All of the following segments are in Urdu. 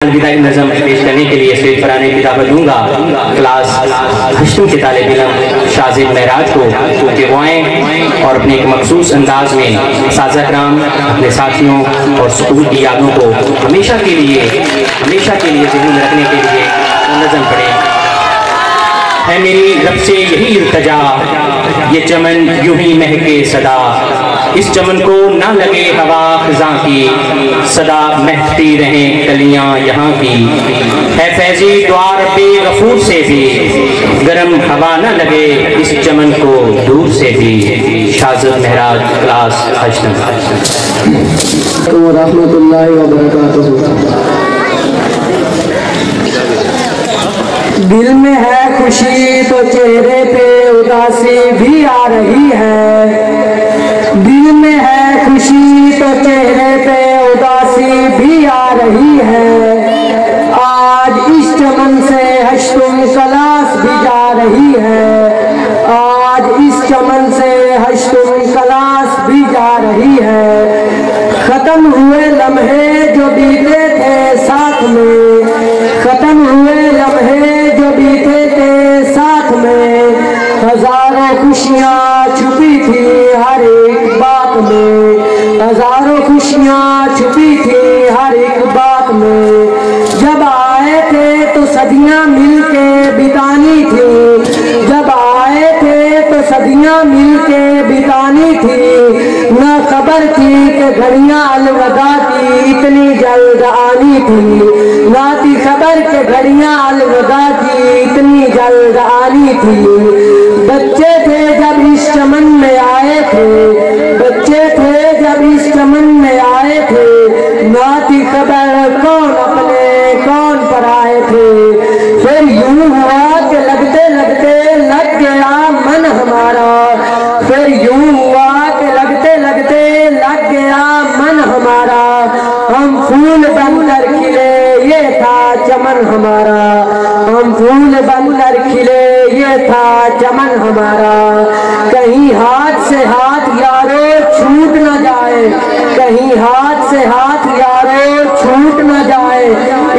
الوداعی نظم پیش کرنے کے لیے اسٹیج پر آنے کی دعوت دوں گا کلاس 8 کے طالب علم شازد معراج کو کہ وہ آئیں اور اپنے ایک مخصوص انداز میں اساتذہ کرام اپنے ساتھیوں اور سکول کی یادوں کو ہمیشہ کے لیے ذہن میں رکھنے کے لیے نظم پڑھیں۔ ہے میری رب سے یہی التجا یہ چمن یوں ہی مہکے صدا، اس چمن کو نہ لگے ہوا خزاں کی، صدا مہکتی رہیں کلیاں یہاں کی۔ ہے فیضی دعا رب غفور سے بھی، گرم ہوا نہ لگے اس چمن کو دور سے بھی۔ شازد معراج کلاس 8۔ ورحمۃ اللہ وبرکاتہ۔ دل میں ہے خوشی تو چہرے پہ اداسی بھی آ رہی ہے، دل میں ہے خوشی تو چہرے پہ اداسی بھی آ رہی ہے، آج اس چمن سے ہشتم کلاس بھی جا رہی ہے، آج اس چمن سے ہشتم کلاس بھی جا رہی ہے۔ ختم ہوئے لمحے جو بیتے تھے ساتھ میں، ختم ہوئے لمحے جو بیتے تھے ساتھ میں، ہزاروں خوشیاں چھپی تھی ہر ایک بات میں، ہزاروں خوشیاں چھپی تھی ہر ایک بات میں۔ جب آئے تھے تو صدیاں مل کے بتانی تھی، جب آئے تھے تو صدیاں مل کے بتانی تھی، نہ خبر تھی کہ گھڑیاں الوداع کی اتنی جلد آنی تھی، نہ تھی خبر کہ گھڑیاں الوداع کی اتنی جلد آنی تھی۔ بچے تھے جب اس چمن میں آئے تھے، بچے تھے جب اس چمن میں آئے تھے، نہ تھی خبر کون اپنے کون پر آئے تھے۔ پھر یوں ہوا کہ لگتے لگتے لگ گیا من ہمارا، پھر یوں ہوا کہ لگتے لگتے لگ گیا من ہمارا، ہم پھول بن کر کھلے یہ تھا چمن ہمارا، ہم پھول بن کر کھلے یہ تھا چمن ہمارا۔ کہیں ہاتھ سے ہاتھ یارو چھوٹ نہ جائے، کہیں ہاتھ سے ہاتھ یارو چھوٹ نہ جائے،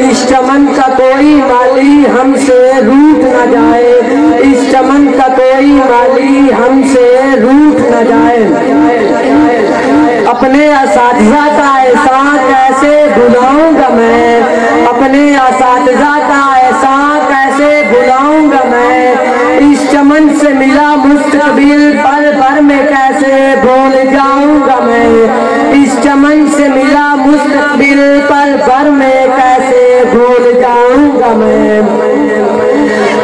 اس چمن کا کوئی مالی ہم سے روٹ نہ جائے، اس چمن کا کوئی مالی ہم سے روٹ نہ جائے۔ اپنے اساتذہ کا احسان کیسے بھلاؤں گا میں، اپنے اساتذہ کا احسان کیسے بھلاؤں گا میں، اس چمن سے ملا مستقبل پل بھر میں کیسے بھول جاؤں گا میں، اس چمن سے ملا مستقبل پل بھر میں کیسے بھول جاؤں گا میں۔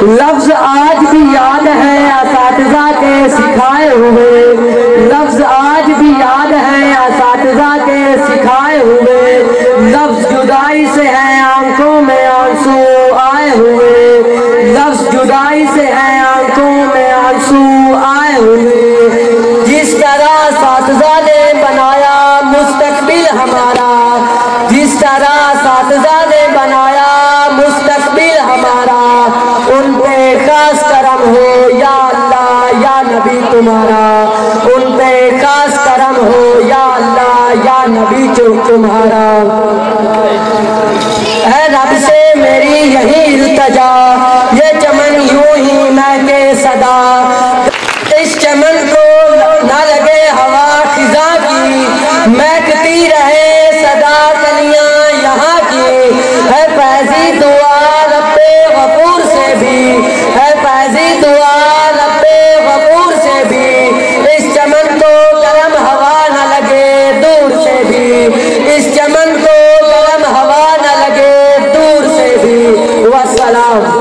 لفظ آج بھی یاد ہے اساتذہ کے سکھائے ہوئے، لفظ آج بھی یاد ہے اساتذہ کے سکھائے ہوئے، لفظ جدائی سے ہے آنکھوں میں آنسو آئے ہوئے، لفظ جدائی سے ہے آنکھوں میں آنسو آئے ہوئے۔ جس طرح اساتذہ نے بنایا مستقبل ہمارا، جس طرح اساتذہ نے بنایا مستقبل ہمارا، ان پہ خاص کرم ہو یا اللہ یا نبی تمہارا، ان پہ خاص کرم ہو یا اللہ یا نبی تمہارا۔ اے رب سے میری یہی التجا یہ چمن یوں ہی مہکے صدا، اس چمن کو نہ لگے ہوا خزاں کی، مہکتی رہے صدا کلیاں یہاں کی۔ ہے فیضی دعا رب غفور سے بھی، ہے فیضی دعا رب غفور سے بھی، اس چمن کو گرم ہوا نہ لگے دور سے بھی، اس چمن کو گرم ہوا نہ لگے دور سے بھی۔ والسلام۔